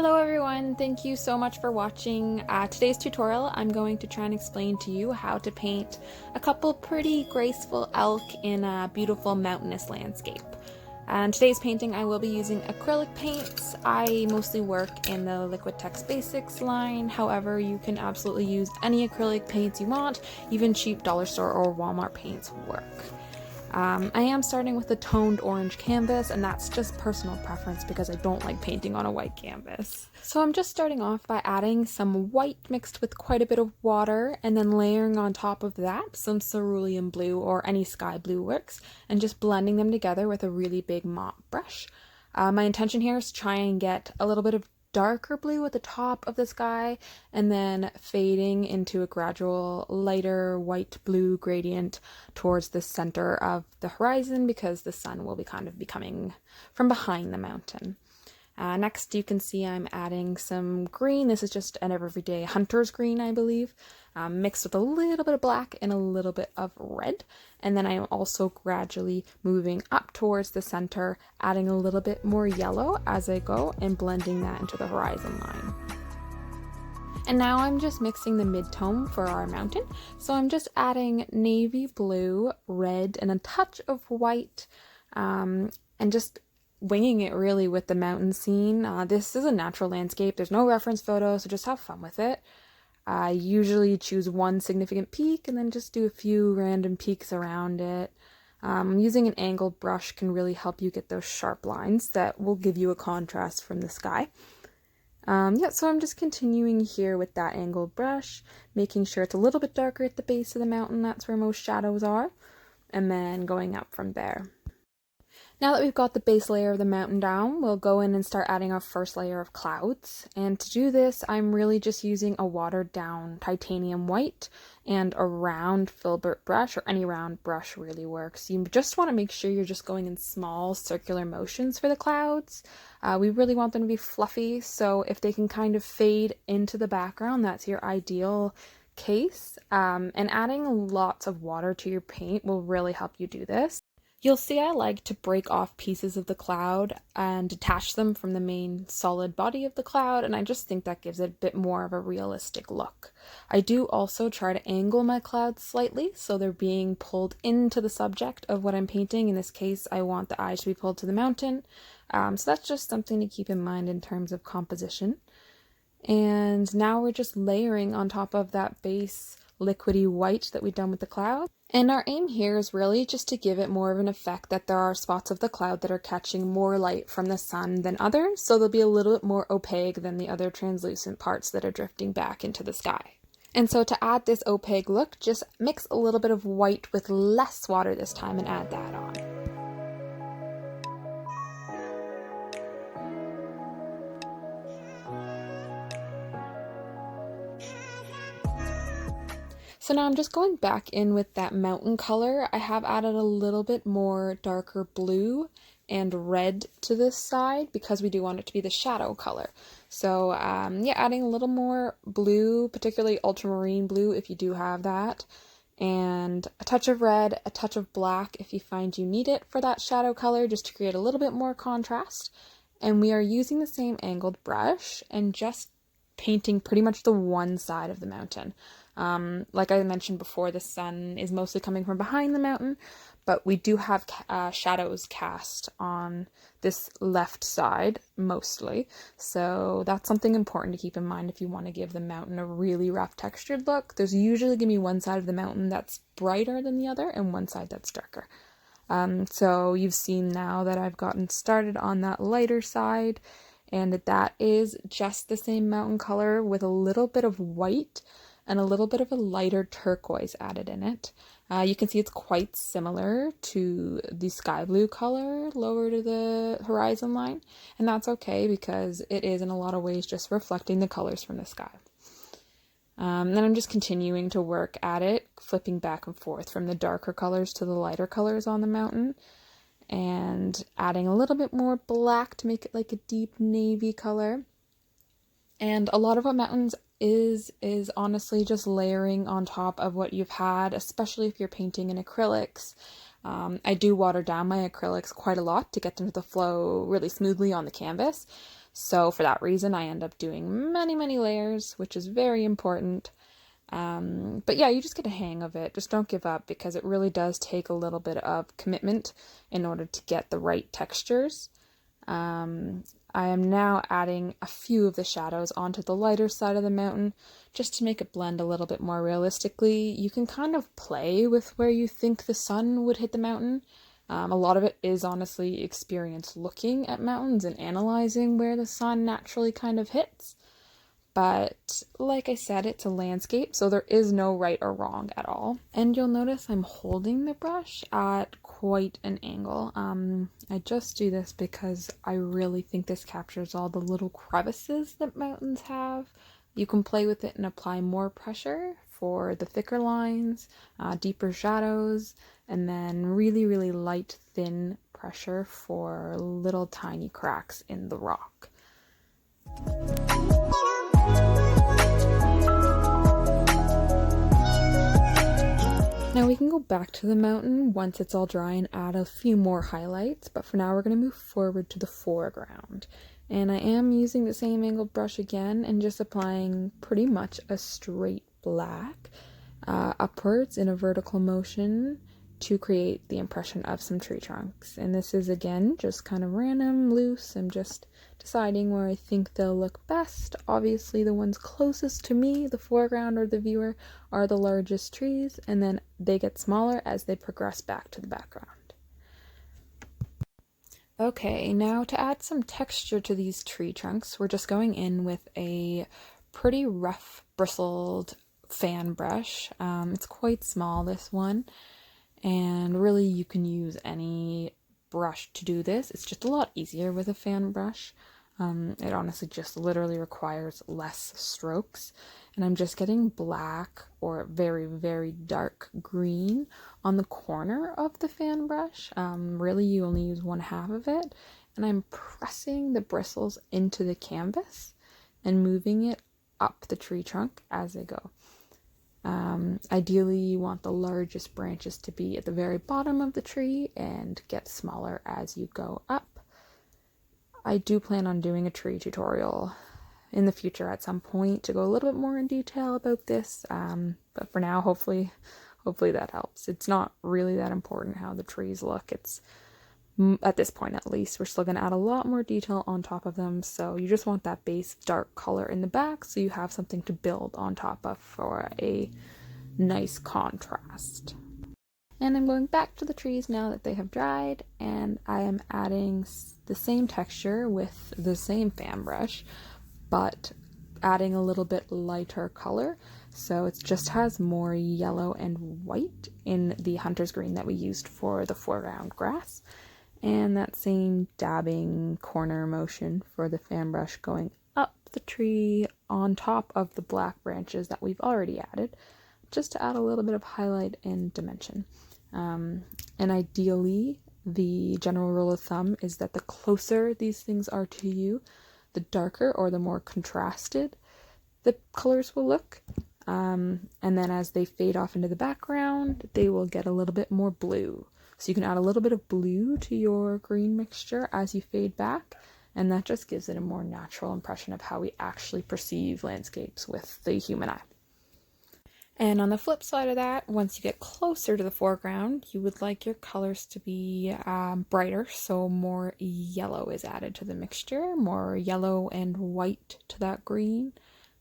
Hello everyone, thank you so much for watching. Today's tutorial I'm going to try and explain to you how to paint a couple pretty graceful elk in a beautiful mountainous landscape. And today's painting I will be using acrylic paints. I mostly work in the Liquitex Basics line, however you can absolutely use any acrylic paints you want, even cheap dollar store or Walmart paints work. I am starting with a toned orange canvas, and that's just personal preference because I don't like painting on a white canvas. So I'm just starting off by adding some white mixed with quite a bit of water, and then layering on top of that some cerulean blue or any sky blue works, and just blending them together with a really big mop brush. My intention here is to try and get a little bit of darker blue at the top of the sky and then fading into a gradual lighter white blue gradient towards the center of the horizon because the sun will be coming from behind the mountain. Next you can see I'm adding some green. This is just an everyday hunter's green, I believe, mixed with a little bit of black and a little bit of red. And then I'm also gradually moving up towards the center, adding a little bit more yellow as I go and blending that into the horizon line. And now I'm just mixing the mid-tone for our mountain. So I'm just adding navy blue, red, and a touch of white, and just winging it really with the mountain scene. This is a natural landscape. There's no reference photo, so just have fun with it. I usually choose one significant peak and then just do a few random peaks around it. Using an angled brush can really help you get those sharp lines that will give you a contrast from the sky. So I'm just continuing here with that angled brush, making sure it's a little bit darker at the base of the mountain. That's where most shadows are, and then going up from there. Now that we've got the base layer of the mountain down, we'll go in and start adding our first layer of clouds. And to do this, I'm really just using a watered down titanium white and a round filbert brush, or any round brush really works. You just want to make sure you're just going in small circular motions for the clouds. We really want them to be fluffy, so if they can kind of fade into the background, that's your ideal case. And adding lots of water to your paint will really help you do this. You'll see I like to break off pieces of the cloud and detach them from the main solid body of the cloud, and I just think that gives it a bit more of a realistic look. I do also try to angle my clouds slightly so they're being pulled into the subject of what I'm painting. In this case, I want the eyes to be pulled to the mountain, so that's just something to keep in mind in terms of composition. And now we're just layering on top of that base liquidy white that we've done with the cloud. And our aim here is really just to give it more of an effect that there are spots of the cloud that are catching more light from the sun than others, so they'll be a little bit more opaque than the other translucent parts that are drifting back into the sky. And so to add this opaque look, just mix a little bit of white with less water this time and add that on. So now I'm just going back in with that mountain color. I have added a little bit more darker blue and red to this side because we do want it to be the shadow color. So adding a little more blue, particularly ultramarine blue if you do have that, and a touch of red, a touch of black if you find you need it for that shadow color, just to create a little bit more contrast. And we are using the same angled brush and just painting pretty much the one side of the mountain. Like I mentioned before, the sun is mostly coming from behind the mountain, but we do have shadows cast on this left side mostly, so that's something important to keep in mind if you want to give the mountain a really rough textured look. There's usually going to be one side of the mountain that's brighter than the other and one side that's darker. So you've seen now that I've gotten started on that lighter side, and that is just the same mountain color with a little bit of white and a little bit of a lighter turquoise added in it. You can see it's quite similar to the sky blue color lower to the horizon line, and that's okay because it is in a lot of ways just reflecting the colors from the sky. Then I'm just continuing to work at it, flipping back and forth from the darker colors to the lighter colors on the mountain, and adding a little bit more black to make it like a deep navy color. And a lot of what mountains is honestly just layering on top of what you've had, especially if you're painting in acrylics. I do water down my acrylics quite a lot to get them to flow really smoothly on the canvas. So for that reason, I end up doing many layers, which is very important. But yeah, you just get a hang of it. Just don't give up, because it really does take a little bit of commitment in order to get the right textures. I am now adding a few of the shadows onto the lighter side of the mountain just to make it blend a little bit more realistically. You can kind of play with where you think the sun would hit the mountain. A lot of it is honestly experience looking at mountains and analyzing where the sun naturally kind of hits. But like I said, it's a landscape, so there is no right or wrong at all. And you'll notice I'm holding the brush at quite an angle. I just do this because I really think this captures all the little crevices that mountains have. You can play with it and apply more pressure for the thicker lines, deeper shadows, and then really light, thin pressure for little tiny cracks in the rock. Now we can go back to the mountain once it's all dry and add a few more highlights, but for now we're going to move forward to the foreground. And I am using the same angled brush again and just applying pretty much a straight black upwards in a vertical motion to create the impression of some tree trunks. And this is again just kind of random, loose. I'm just deciding where I think they'll look best. Obviously the ones closest to me, the foreground or the viewer, are the largest trees, and then they get smaller as they progress back to the background. Okay, now to add some texture to these tree trunks, we're just going in with a pretty rough bristled fan brush. It's quite small, this one, and really you can use any brush to do this. It's just a lot easier with a fan brush. It honestly just literally requires less strokes, and I'm just getting black or very dark green on the corner of the fan brush. Really you only use 1/2 of it, and I'm pressing the bristles into the canvas and moving it up the tree trunk as I go. Ideally you want the largest branches to be at the very bottom of the tree and get smaller as you go up. I do plan on doing a tree tutorial in the future at some point to go a little bit more in detail about this, but for now hopefully that helps. It's not really that important how the trees look. It's, at this point at least, we're still going to add a lot more detail on top of them, so you just want that base dark color in the back so you have something to build on top of for a nice contrast. And I'm going back to the trees now that they have dried, and I am adding the same texture with the same fan brush, but adding a little bit lighter color, so it just has more yellow and white in the hunter's green that we used for the foreground grass, and that same dabbing corner motion for the fan brush going up the tree on top of the black branches that we've already added, just to add a little bit of highlight and dimension. And ideally, the general rule of thumb is that the closer these things are to you, the darker or the more contrasted the colors will look. And then as they fade off into the background, they will get a little bit more blue. So you can add a little bit of blue to your green mixture as you fade back, and that just gives it a more natural impression of how we actually perceive landscapes with the human eye. And on the flip side of that, once you get closer to the foreground, you would like your colors to be brighter, so more yellow is added to the mixture, more yellow and white to that green,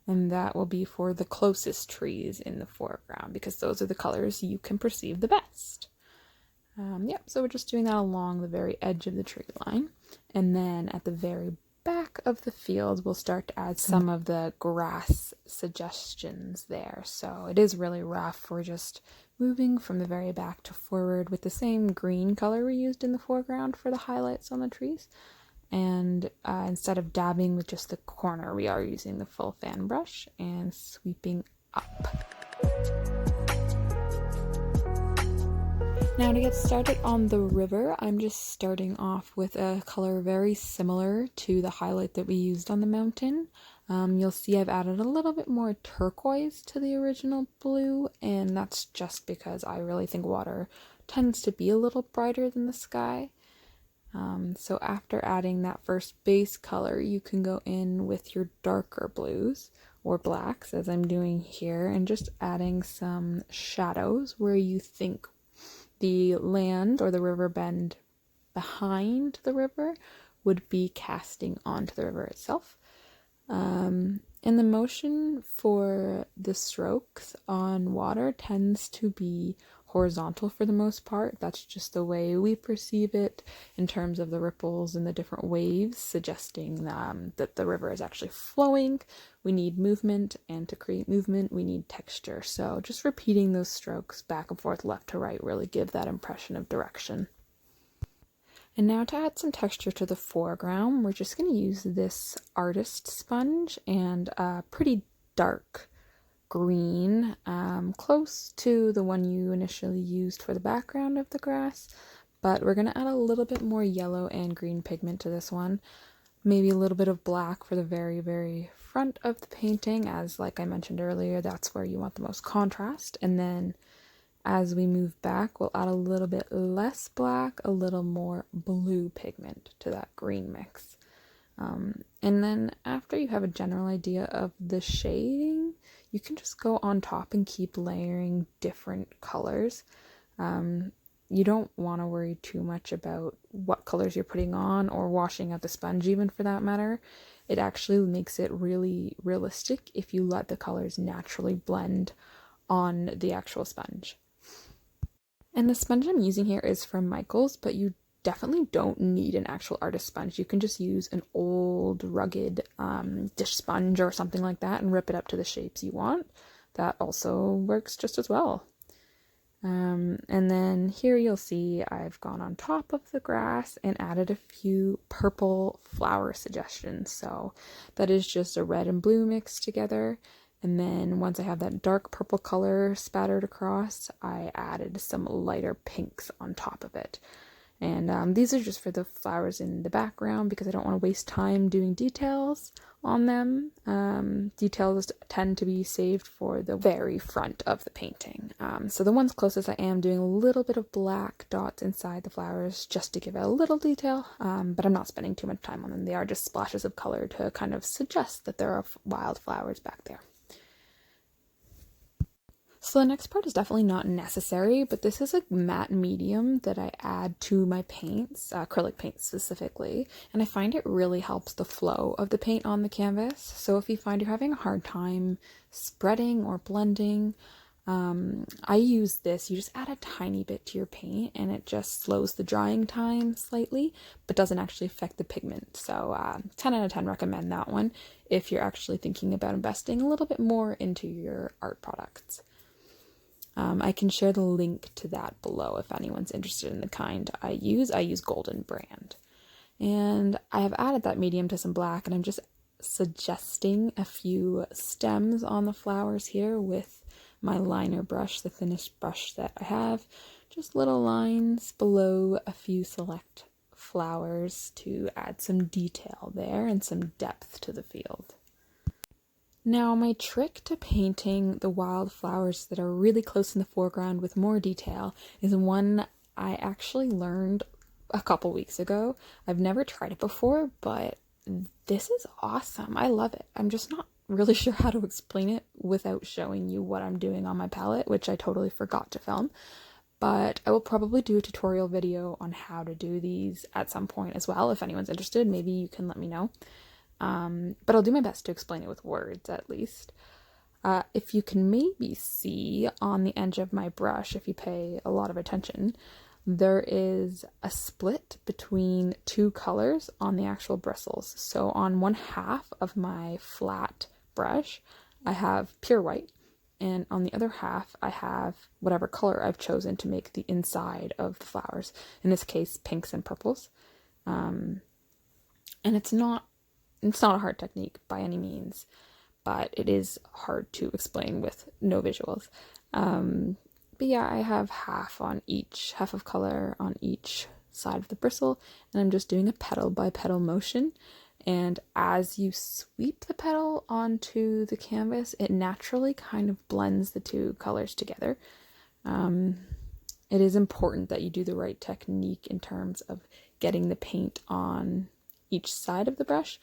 and that will be for the closest trees in the foreground, because those are the colors you can perceive the best. Yep, so we're just doing that along the very edge of the tree line, and then at the very back of the field we'll start to add some of the grass suggestions there. So it is really rough. We're just moving from the very back to forward with the same green color we used in the foreground for the highlights on the trees, and instead of dabbing with just the corner, we are using the full fan brush and sweeping up. Now to get started on the river, I'm just starting off with a color very similar to the highlight that we used on the mountain. You'll see I've added a little bit more turquoise to the original blue, and that's just because I really think water tends to be a little brighter than the sky. So after adding that first base color, you can go in with your darker blues or blacks, as I'm doing here, and just adding some shadows where you think the land or the river bend behind the river would be casting onto the river itself. And the motion for the strokes on water tends to be horizontal for the most part. That's just the way we perceive it in terms of the ripples and the different waves, suggesting that the river is actually flowing. We need movement, and to create movement, we need texture. So just repeating those strokes back and forth, left to right, really give that impression of direction. And now to add some texture to the foreground, we're just going to use this artist sponge and a pretty dark green, close to the one you initially used for the background of the grass, but we're going to add a little bit more yellow and green pigment to this one. Maybe a little bit of black for the very, very front of the painting, as like I mentioned earlier, that's where you want the most contrast. And then as we move back, we'll add a little bit less black, a little more blue pigment to that green mix. And then after you have a general idea of the shading, you can just go on top and keep layering different colors. You don't want to worry too much about what colors you're putting on or washing out the sponge, even for that matter. It actually makes it really realistic if you let the colors naturally blend on the actual sponge. And the sponge I'm using here is from Michaels, but you definitely don't need an actual artist sponge. You can just use an old rugged dish sponge or something like that and rip it up to the shapes you want. That also works just as well. And then here you'll see I've gone on top of the grass and added a few purple flower suggestions. So that is just a red and blue mixed together. And then once I have that dark purple color spattered across, I added some lighter pinks on top of it. And these are just for the flowers in the background because I don't want to waste time doing details on them. Details tend to be saved for the very front of the painting. So the ones closest, I am doing a little bit of black dots inside the flowers just to give it a little detail, but I'm not spending too much time on them. They are just splashes of color to kind of suggest that there are wildflowers back there. So the next part is definitely not necessary, but this is a matte medium that I add to my paints, acrylic paints specifically, and I find it really helps the flow of the paint on the canvas. So if you find you're having a hard time spreading or blending, I use this. You just add a tiny bit to your paint and it just slows the drying time slightly, but doesn't actually affect the pigment. So 10 out of 10 recommend that one if you're actually thinking about investing a little bit more into your art products. I can share the link to that below if anyone's interested in the kind I use. I use Golden Brand. And I have added that medium to some black, and I'm just suggesting a few stems on the flowers here with my liner brush, the thinnest brush that I have. Just little lines below a few select flowers to add some detail there and some depth to the field. Now, my trick to painting the wildflowers that are really close in the foreground with more detail is one I actually learned a couple weeks ago. I've never tried it before, but this is awesome. I love it. I'm just not really sure how to explain it without showing you what I'm doing on my palette, which I totally forgot to film. But I will probably do a tutorial video on how to do these at some point as well. If anyone's interested, maybe you can let me know. But I'll do my best to explain it with words at least. If you can maybe see on the edge of my brush, if you pay a lot of attention, there is a split between two colors on the actual bristles. So on one half of my flat brush, I have pure white, and on the other half, I have whatever color I've chosen to make the inside of the flowers. In this case, pinks and purples. And it's not a hard technique by any means, but it is hard to explain with no visuals. But yeah, I have half of color on each side of the bristle, and I'm just doing a petal by petal motion. And as you sweep the petal onto the canvas, it naturally kind of blends the two colors together. It is important that you do the right technique in terms of getting the paint on each side of the brush.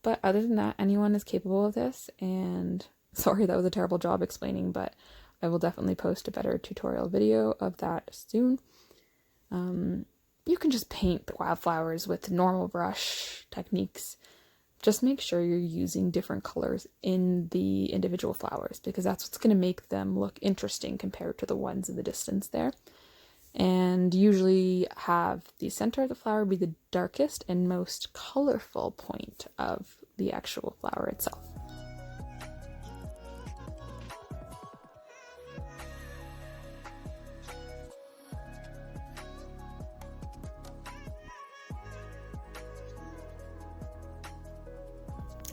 But other than that, anyone is capable of this, and sorry that was a terrible job explaining, but I will definitely post a better tutorial video of that soon. You can just paint the wildflowers with normal brush techniques. Just make sure you're using different colors in the individual flowers, because that's what's going to make them look interesting compared to the ones in the distance there. And usually have the center of the flower be the darkest and most colorful point of the actual flower itself.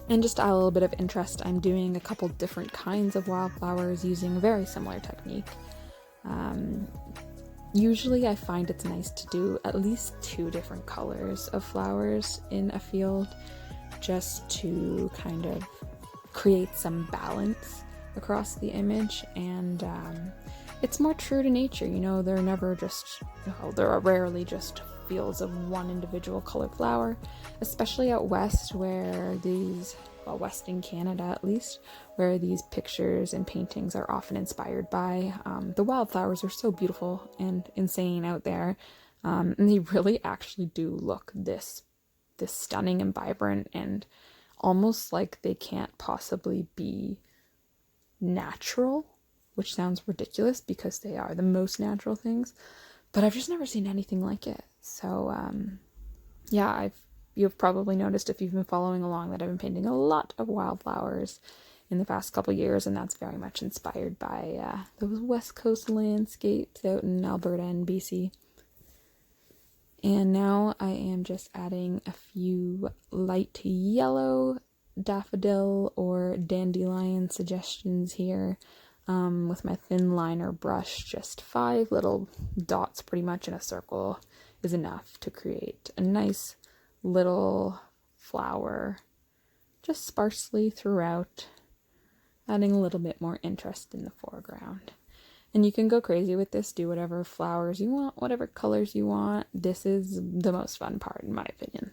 And just to add a little bit of interest, I'm doing a couple different kinds of wildflowers using a very similar technique. Usually I find it's nice to do at least 2 different colors of flowers in a field, just to kind of create some balance across the image, and it's more true to nature. You know, they're never just, there are rarely just fields of one individual colored flower, especially out west where these, well, west in Canada at least, where these pictures and paintings are often inspired by. The wildflowers are so beautiful and insane out there, and they really actually do look this stunning and vibrant, and almost like they can't possibly be natural, which sounds ridiculous because they are the most natural things, but I've just never seen anything like it. So yeah, you've probably noticed if you've been following along that I've been painting a lot of wildflowers in the past couple years, and that's very much inspired by those west coast landscapes out in Alberta and BC. And now I am just adding a few light yellow daffodil or dandelion suggestions here with my thin liner brush. Just 5 little dots pretty much in a circle is enough to create a nice little flower, just sparsely throughout, adding a little bit more interest in the foreground. And you can go crazy with this, do whatever flowers you want, whatever colors you want. This is the most fun part, in my opinion.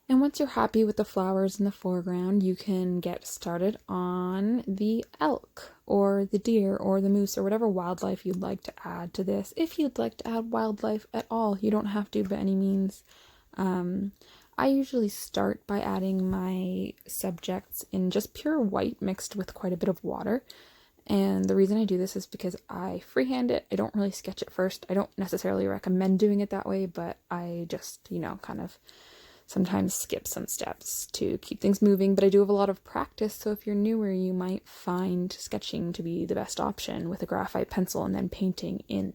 And once you're happy with the flowers in the foreground, you can get started on the elk or the deer or the moose or whatever wildlife you'd like to add to this. If you'd like to add wildlife at all, you don't have to by any means. I usually start by adding my subjects in just pure white mixed with quite a bit of water. And the reason I do this is because I freehand it. I don't really sketch it first. I don't necessarily recommend doing it that way, but I just, kind of sometimes skip some steps to keep things moving. But I do have a lot of practice, so if you're newer, you might find sketching to be the best option with a graphite pencil and then painting in,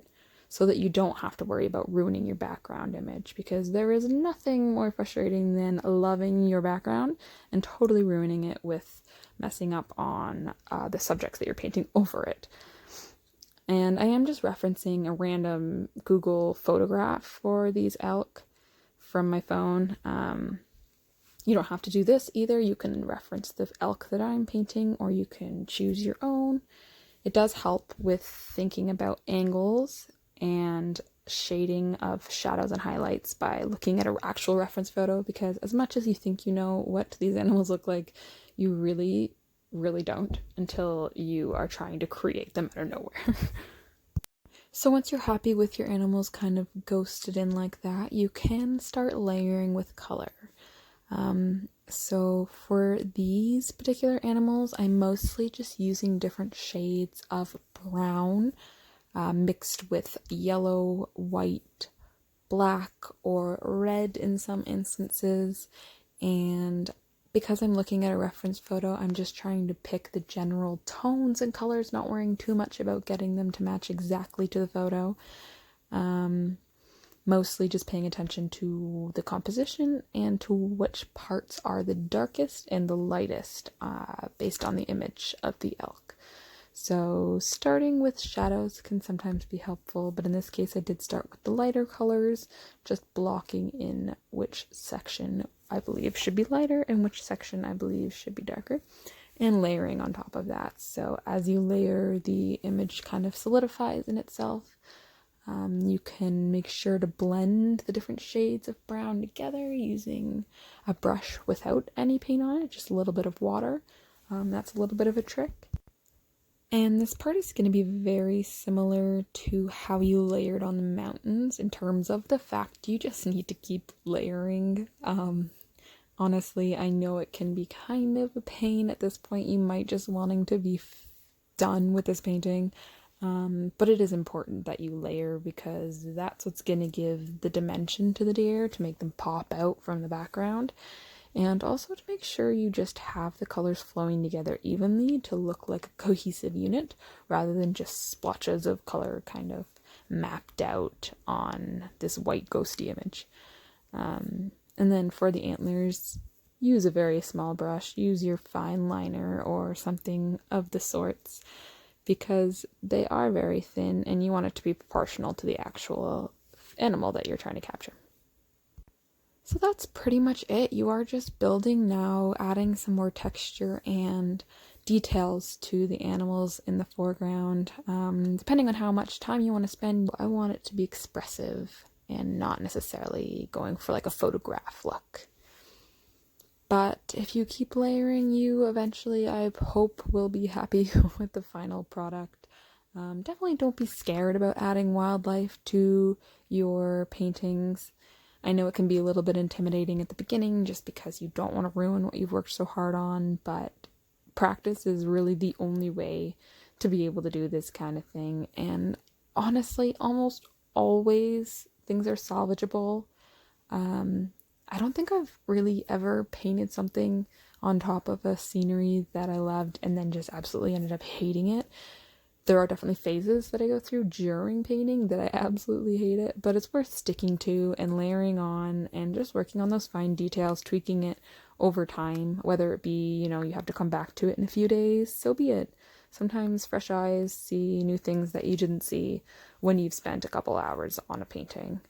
so that you don't have to worry about ruining your background image, because there is nothing more frustrating than loving your background and totally ruining it with messing up on the subjects that you're painting over it. And I am just referencing a random Google photograph for these elk from my phone. You don't have to do this either. You can reference the elk that I'm painting, or you can choose your own. It does help with thinking about angles and shading of shadows and highlights by looking at an actual reference photo, because as much as you think you know what these animals look like, you really, really don't until you are trying to create them out of nowhere. So once you're happy with your animals kind of ghosted in like that, you can start layering with color. So for these particular animals, I'm mostly just using different shades of brown mixed with yellow, white, black, or red in some instances. And because I'm looking at a reference photo, I'm just trying to pick the general tones and colors, not worrying too much about getting them to match exactly to the photo. Mostly just paying attention to the composition and to which parts are the darkest and the lightest based on the image of the elk. So starting with shadows can sometimes be helpful, but in this case I did start with the lighter colors, just blocking in which section I believe should be lighter and which section I believe should be darker, and layering on top of that. So as you layer, the image kind of solidifies in itself. You can make sure to blend the different shades of brown together using a brush without any paint on it, just a little bit of water. That's a little bit of a trick. And this part is going to be very similar to how you layered on the mountains in terms of the fact you just need to keep layering. Honestly, I know it can be kind of a pain at this point. You might just wanting to be done with this painting. But it is important that you layer because that's what's going to give the dimension to the deer to make them pop out from the background. And also to make sure you just have the colors flowing together evenly to look like a cohesive unit rather than just splotches of color kind of mapped out on this white ghosty image. And then for the antlers, use a very small brush, use your fine liner or something of the sorts because they are very thin and you want it to be proportional to the actual animal that you're trying to capture. So that's pretty much it. You are just building now, adding some more texture and details to the animals in the foreground. Depending on how much time you want to spend, I want it to be expressive and not necessarily going for like a photograph look. But if you keep layering, you eventually, I hope, will be happy with the final product. Definitely don't be scared about adding wildlife to your paintings. I know it can be a little bit intimidating at the beginning just because you don't want to ruin what you've worked so hard on, but practice is really the only way to be able to do this kind of thing. And honestly, almost always things are salvageable. I don't think I've really ever painted something on top of a scenery that I loved and then just absolutely ended up hating it. There are definitely phases that I go through during painting that I absolutely hate it, but it's worth sticking to and layering on and just working on those fine details, tweaking it over time, whether it be, you have to come back to it in a few days, so be it. Sometimes fresh eyes see new things that you didn't see when you've spent a couple hours on a painting.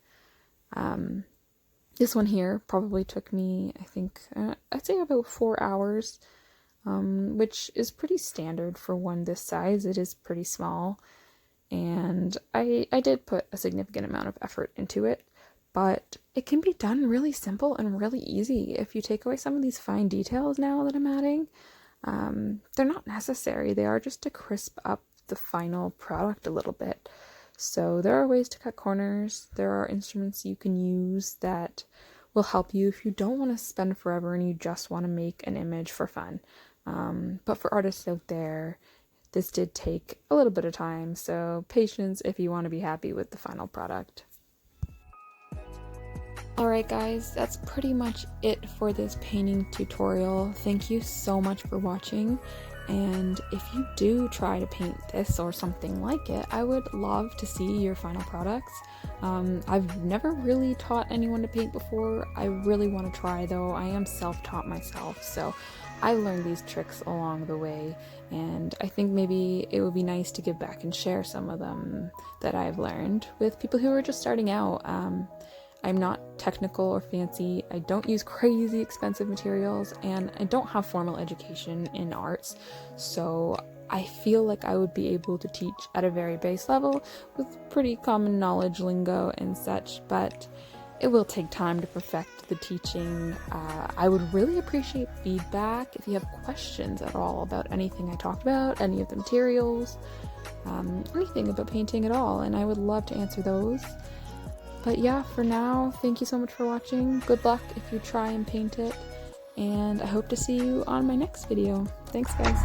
This one here probably took me, I think, I'd say about 4 hours. Which is pretty standard for one this size. It is pretty small, and I did put a significant amount of effort into it, but it can be done really simple and really easy if you take away some of these fine details now that I'm adding. They're not necessary. They are just to crisp up the final product a little bit. So there are ways to cut corners. There are instruments you can use that will help you if you don't want to spend forever and you just want to make an image for fun. But for artists out there, this did take a little bit of time, so patience if you want to be happy with the final product. Alright guys, that's pretty much it for this painting tutorial. Thank you so much for watching, and if you do try to paint this or something like it, I would love to see your final products. I've never really taught anyone to paint before. I really want to try though. I am self-taught myself, so I learned these tricks along the way, and I think maybe it would be nice to give back and share some of them that I've learned with people who are just starting out. I'm not technical or fancy, I don't use crazy expensive materials, and I don't have formal education in arts, so I feel like I would be able to teach at a very base level with pretty common knowledge, lingo, and such, but it will take time to perfect the teaching. I would really appreciate feedback if you have questions at all about anything I talked about, any of the materials, anything about painting at all, and I would love to answer those. But yeah, for now, thank you so much for watching. Good luck if you try and paint it, and I hope to see you on my next video. Thanks, guys.